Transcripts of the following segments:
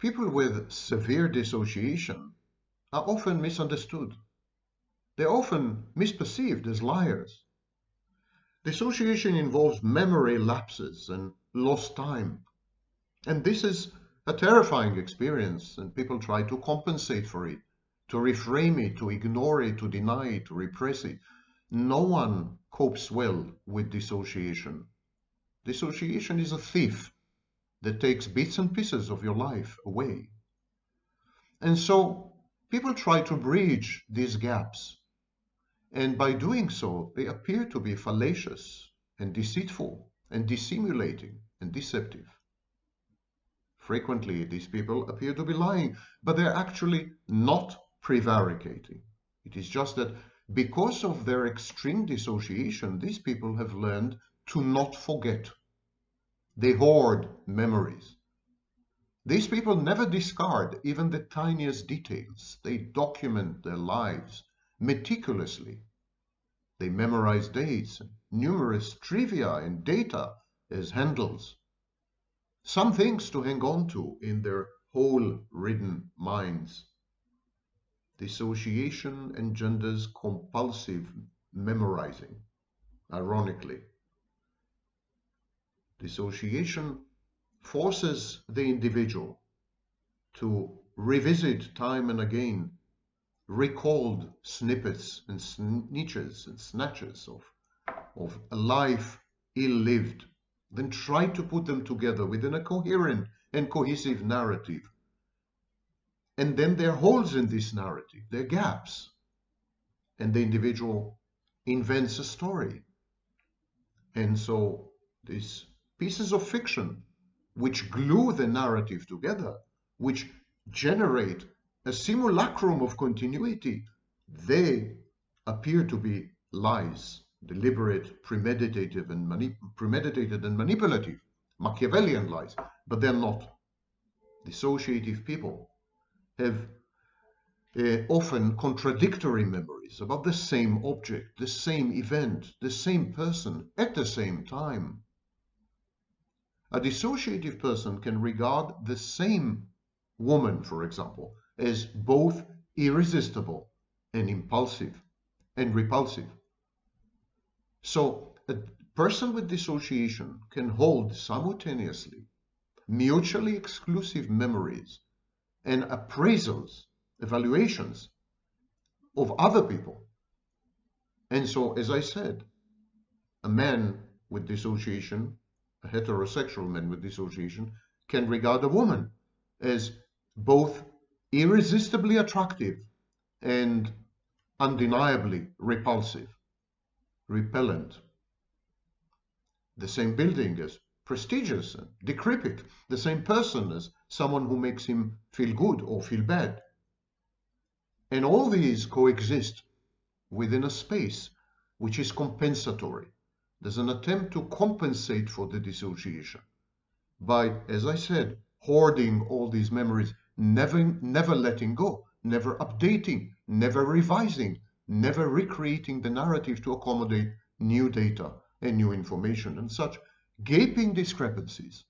People with severe dissociation are often misunderstood. They're often misperceived as liars. Dissociation involves memory lapses and lost time. And this is a terrifying experience, and people try to compensate for it, to reframe it, to ignore it, to deny it, to repress it. No one copes well with dissociation. Dissociation is a thief that takes bits and pieces of your life away. And so people try to bridge these gaps. And by doing so, they appear to be fallacious and deceitful and dissimulating and deceptive. Frequently, these people appear to be lying, but they're actually not prevaricating. It is just that because of their extreme dissociation, these people have learned to not forget. They hoard memories. These people never discard even the tiniest details. They document their lives meticulously. They memorize dates and numerous trivia and data as handles. Some things to hang on to in their hole-ridden minds. Dissociation engenders compulsive memorizing, ironically. Dissociation forces the individual to revisit time and again recalled snippets and snatches of a life ill-lived, then try to put them together within a coherent and cohesive narrative. And then there are holes in this narrative, there are gaps, and the individual invents a story. And so these pieces of fiction which glue the narrative together, which generate a simulacrum of continuity, they appear to be lies, deliberate, premeditated and manipulative, Machiavellian lies, but they're not. Dissociative people have often contradictory memories about the same object, the same event, the same person at the same time. A dissociative person can regard the same woman, for example, as both irresistible and impulsive and repulsive. So a person with dissociation can hold simultaneously mutually exclusive memories and appraisals, evaluations of other people. And so, as I said, a man with dissociation, a heterosexual man with dissociation, can regard a woman as both irresistibly attractive and undeniably repulsive, repellent. The same building as prestigious and decrepit, the same person as someone who makes him feel good or feel bad. And all these coexist within a space which is compensatory. There's an attempt to compensate for the dissociation by, as I said, hoarding all these memories, never letting go, never updating, never revising, never recreating the narrative to accommodate new data and new information. And such gaping discrepancies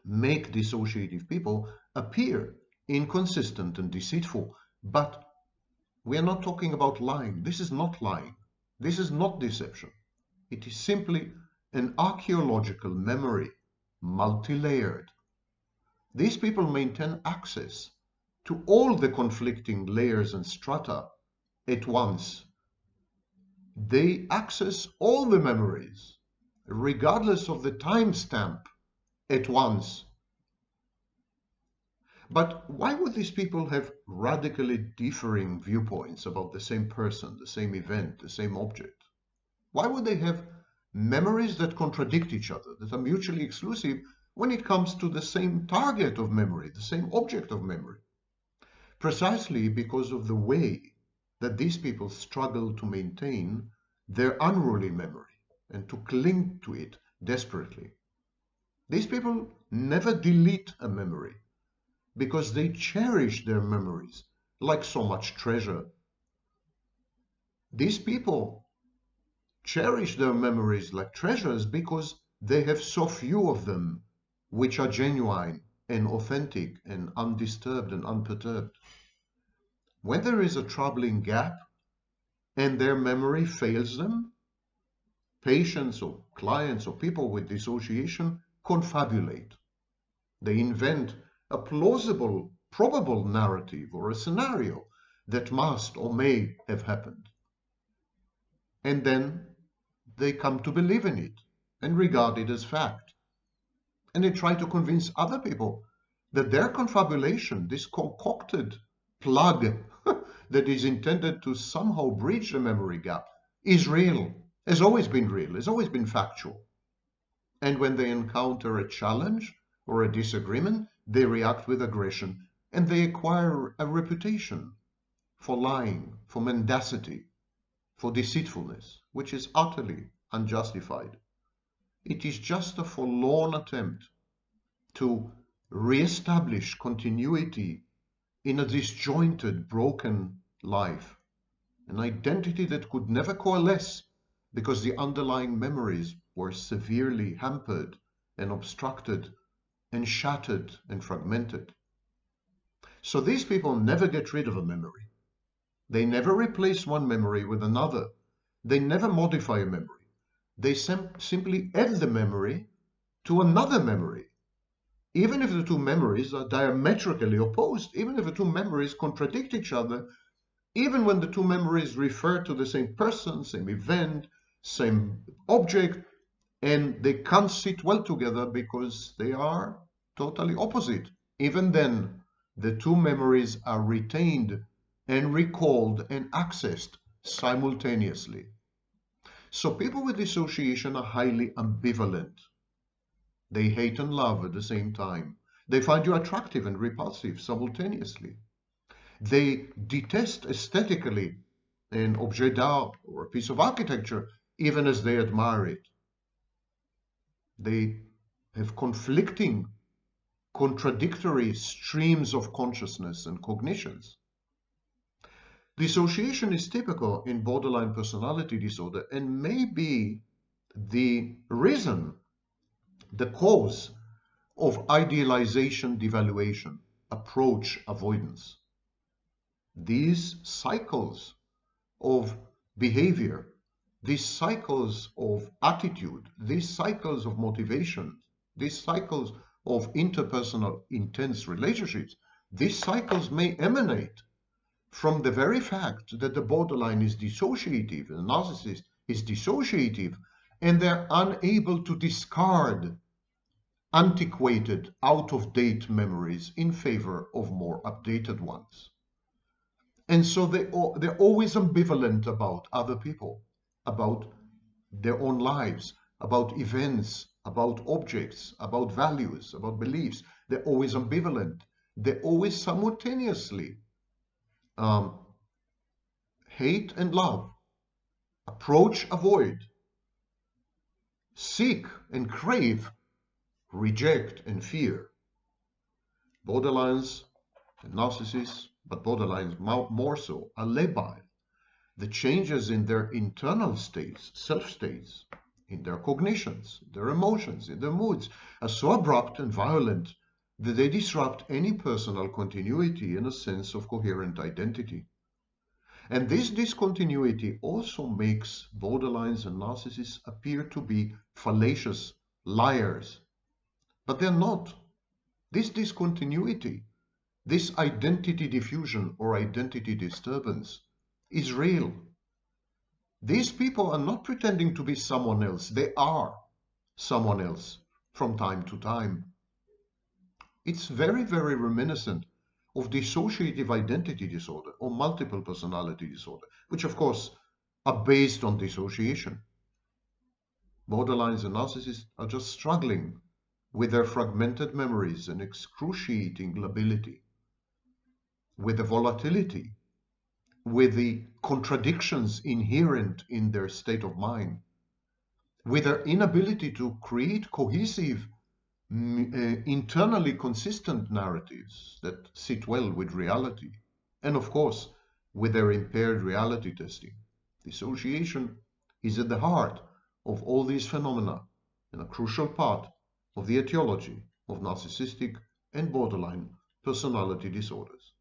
make dissociative people appear inconsistent and deceitful. But we are not talking about lying. This is not lying. This is not deception. It is simply an archaeological memory, multi-layered. These people maintain access to all the conflicting layers and strata at once. They access all the memories, regardless of the timestamp, at once. But why would these people have radically differing viewpoints about the same person, the same event, the same object? Why would they have memories that contradict each other, that are mutually exclusive when it comes to the same target of memory, the same object of memory? Precisely because of the way that these people struggle to maintain their unruly memory and to cling to it desperately. These people never delete a memory because they cherish their memories like so much treasure. These people cherish their memories like treasures because they have so few of them which are genuine and authentic and undisturbed and unperturbed. When there is a troubling gap and their memory fails them, patients or clients or people with dissociation confabulate. They invent a plausible, probable narrative or a scenario that must or may have happened. And then they come to believe in it and regard it as fact. And they try to convince other people that their confabulation, this concocted plug that is intended to somehow bridge the memory gap, is real, has always been real, has always been factual. And when they encounter a challenge or a disagreement, they react with aggression and they acquire a reputation for lying, for mendacity, for deceitfulness, which is utterly unjustified. It is just a forlorn attempt to re-establish continuity in a disjointed, broken life, an identity that could never coalesce because the underlying memories were severely hampered and obstructed and shattered and fragmented. So these people never get rid of a memory. They never replace one memory with another. They never modify a memory. They simply add the memory to another memory. Even if the two memories are diametrically opposed, even if the two memories contradict each other, even when the two memories refer to the same person, same event, same object, and they can't sit well together because they are totally opposite. Even then, the two memories are retained and recalled and accessed simultaneously. So people with dissociation are highly ambivalent. They hate and love at the same time. They find you attractive and repulsive simultaneously. They detest aesthetically an objet d'art or a piece of architecture, even as they admire it. They have conflicting, contradictory streams of consciousness and cognitions. Dissociation is typical in borderline personality disorder and may be the reason, the cause of idealization devaluation, approach avoidance. These cycles of behavior, these cycles of attitude, these cycles of motivation, these cycles of interpersonal intense relationships, these cycles may emanate from the very fact that the borderline is dissociative, the narcissist is dissociative, and they're unable to discard antiquated, out-of-date memories in favor of more updated ones. And so they're always ambivalent about other people, about their own lives, about events, about objects, about values, about beliefs. They're always ambivalent. They always simultaneously hate and love, approach, avoid, seek and crave, reject and fear. Borderlines and narcissists, but borderlines more so, are labile. The changes in their internal states, self-states, in their cognitions, their emotions, in their moods, are so abrupt and violent that they disrupt any personal continuity and a sense of coherent identity. And this discontinuity also makes borderlines and narcissists appear to be fallacious liars. But they're not. This discontinuity, this identity diffusion or identity disturbance is real. These people are not pretending to be someone else. They are someone else from time to time. It's very, very reminiscent of dissociative identity disorder or multiple personality disorder, which of course are based on dissociation. Borderlines and narcissists are just struggling with their fragmented memories and excruciating lability, with the volatility, with the contradictions inherent in their state of mind, with their inability to create cohesive, internally consistent narratives that sit well with reality, and of course, with their impaired reality testing. Dissociation is at the heart of all these phenomena and a crucial part of the etiology of narcissistic and borderline personality disorders.